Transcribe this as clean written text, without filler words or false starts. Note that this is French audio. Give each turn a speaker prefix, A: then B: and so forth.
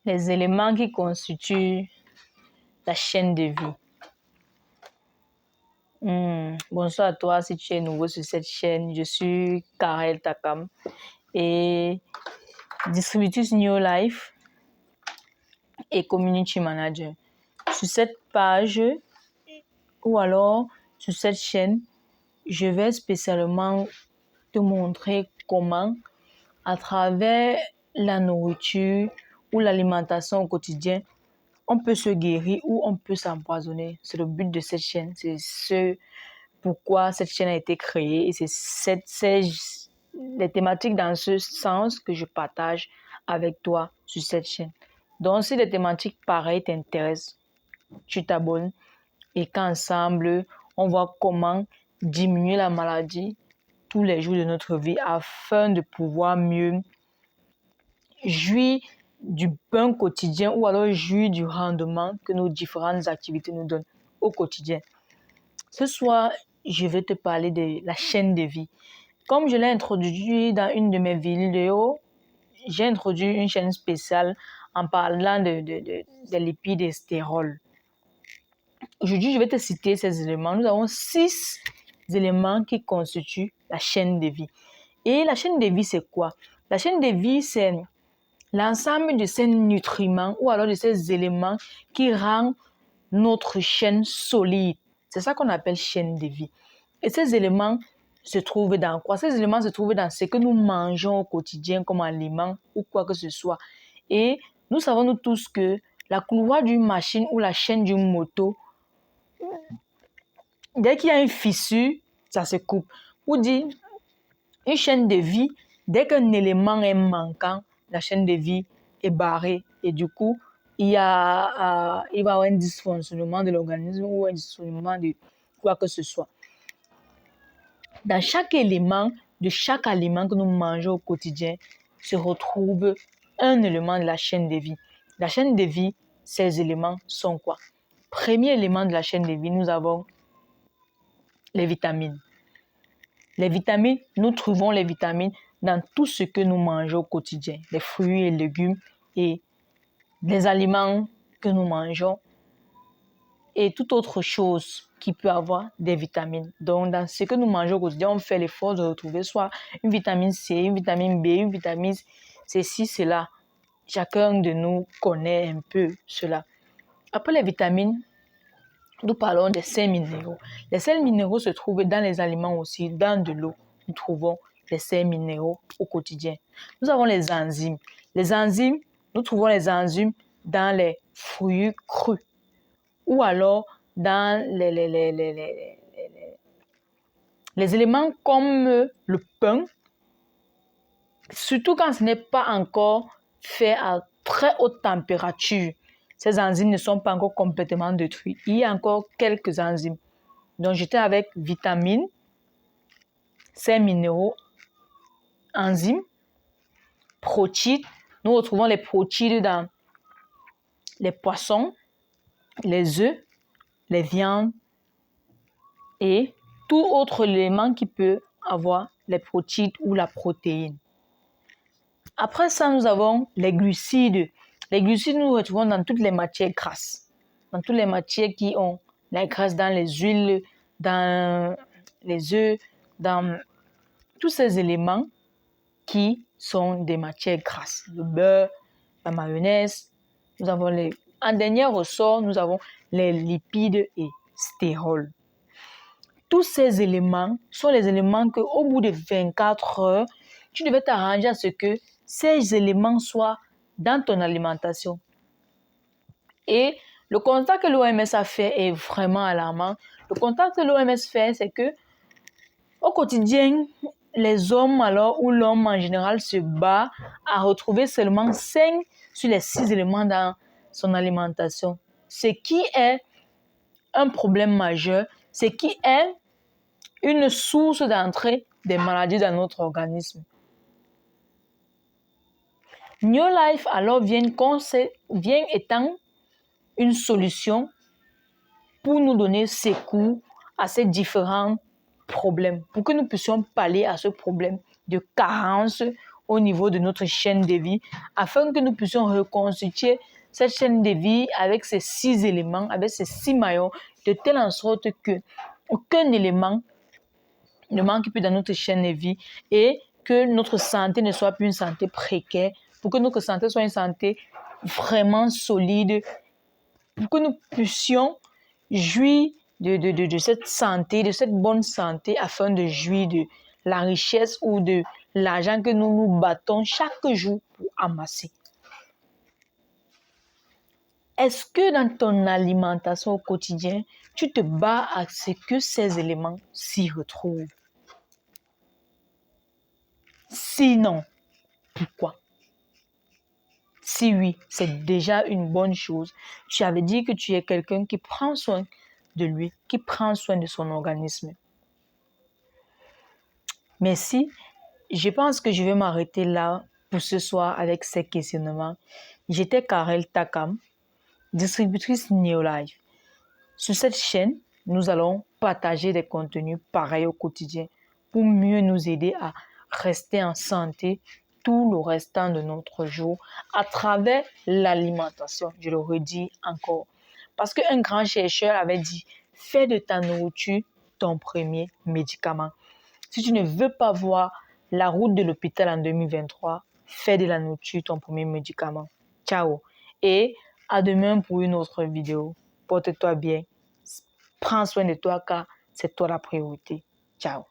A: les éléments qui constituent la chaîne de vie. Bonsoir à toi si tu es nouveau sur cette chaîne. Je suis Karel Takam et distributrice New Life et Community Manager. Sur cette page ou alors sur cette chaîne, je vais spécialement te montrer comment, à travers la nourriture ou l'alimentation au quotidien, on peut se guérir ou on peut s'empoisonner. C'est le but de cette chaîne. C'est ce pourquoi cette chaîne a été créée. Et c'est les thématiques dans ce sens que je partage avec toi sur cette chaîne. Donc, si les thématiques pareilles t'intéressent, tu t'abonnes et qu'ensemble, on voit comment diminuer la maladie tous les jours de notre vie afin de pouvoir mieux jouir du pain quotidien ou alors jouir du rendement que nos différentes activités nous donnent au quotidien. Ce soir, je vais te parler de la chaîne de vie. Comme je l'ai introduit dans une de mes vidéos, j'ai introduit une chaîne spéciale en parlant des lipides et stérols. Aujourd'hui, je vais te citer ces éléments. Nous avons 6 éléments qui constituent la chaîne de vie. Et la chaîne de vie, c'est quoi? La chaîne de vie, c'est l'ensemble de ces nutriments ou alors de ces éléments qui rendent notre chaîne solide. C'est ça qu'on appelle chaîne de vie. Et ces éléments se trouvent dans quoi? Ces éléments se trouvent dans ce que nous mangeons au quotidien comme aliments ou quoi que ce soit. Et nous savons nous tous que la couloir d'une machine ou la chaîne d'une moto, dès qu'il y a une fissure, ça se coupe. Ou dire, une chaîne de vie, dès qu'un élément est manquant, la chaîne de vie est barrée. Et du coup, il va y avoir un dysfonctionnement de l'organisme ou un dysfonctionnement de quoi que ce soit. Dans chaque élément de chaque aliment que nous mangeons au quotidien se retrouve un élément de la chaîne de vie. La chaîne de vie, ces éléments sont quoi? Premier élément de la chaîne de vie, nous avons les vitamines. Les vitamines, nous trouvons les vitamines dans tout ce que nous mangeons au quotidien. Les fruits et légumes et les aliments que nous mangeons et toute autre chose qui peut avoir des vitamines. Donc, dans ce que nous mangeons au quotidien, on fait l'effort de retrouver soit une vitamine C, une vitamine B, une vitamine ceci, cela. Chacun de nous connaît un peu cela. Après les vitamines, nous parlons des sels minéraux. Les sels minéraux se trouvent dans les aliments aussi, dans de l'eau. Nous trouvons les sels minéraux au quotidien. Nous avons les enzymes. Les enzymes, nous trouvons les enzymes dans les fruits crus ou alors dans les éléments comme le pain, surtout quand ce n'est pas encore fait à très haute température. Ces enzymes ne sont pas encore complètement détruites. Il y a encore quelques enzymes. Donc, j'étais avec vitamines, sels minéraux, enzymes, protéines. Nous retrouvons les protéines dans les poissons, les œufs, les viandes et tout autre élément qui peut avoir les protéines ou la protéine. Après ça, nous avons les glucides. Les glucides, nous retrouvons dans toutes les matières grasses, dans toutes les matières qui ont la graisse, dans les huiles, dans les œufs, dans tous ces éléments qui sont des matières grasses. Le beurre, la mayonnaise, nous avons en dernier ressort, nous avons les lipides et stérols. Tous ces éléments sont les éléments qu'au bout de 24 heures, tu devais t'arranger à ce que ces éléments soient dans ton alimentation. Et le constat que l'OMS a fait est vraiment alarmant. Le constat que l'OMS fait, c'est que au quotidien, les hommes alors, ou l'homme en général se bat à retrouver seulement 5 sur les 6 éléments dans son alimentation. Ce qui est un problème majeur, ce qui est une source d'entrée des maladies dans notre organisme. New Life alors vient étant une solution pour nous donner secours à ces différents problèmes, pour que nous puissions pallier à ce problème de carence au niveau de notre chaîne de vie afin que nous puissions reconstituer cette chaîne de vie avec ces 6 éléments, avec ces 6 maillons, de telle en sorte que aucun élément ne manque plus dans notre chaîne de vie et que notre santé ne soit plus une santé précaire, pour que notre santé soit une santé vraiment solide, pour que nous puissions jouir de cette santé, de cette bonne santé, afin de jouir de la richesse ou de l'argent que nous nous battons chaque jour pour amasser. Est-ce que dans ton alimentation au quotidien, tu te bats à ce que ces éléments s'y retrouvent? Sinon, pourquoi? Si oui, c'est déjà une bonne chose. Tu avais dit que tu es quelqu'un qui prend soin de lui, qui prend soin de son organisme. Merci. Je pense que je vais m'arrêter là pour ce soir avec ces questionnements. J'étais Karel Takam, distributrice Neolife. Sur cette chaîne, nous allons partager des contenus pareils au quotidien pour mieux nous aider à rester en santé tout le restant de notre jour à travers l'alimentation. Je le redis encore. Parce qu'un grand chercheur avait dit, fais de ta nourriture ton premier médicament. Si tu ne veux pas voir la route de l'hôpital en 2023, fais de la nourriture ton premier médicament. Ciao. Et à demain pour une autre vidéo. Porte-toi bien. Prends soin de toi car c'est toi la priorité. Ciao.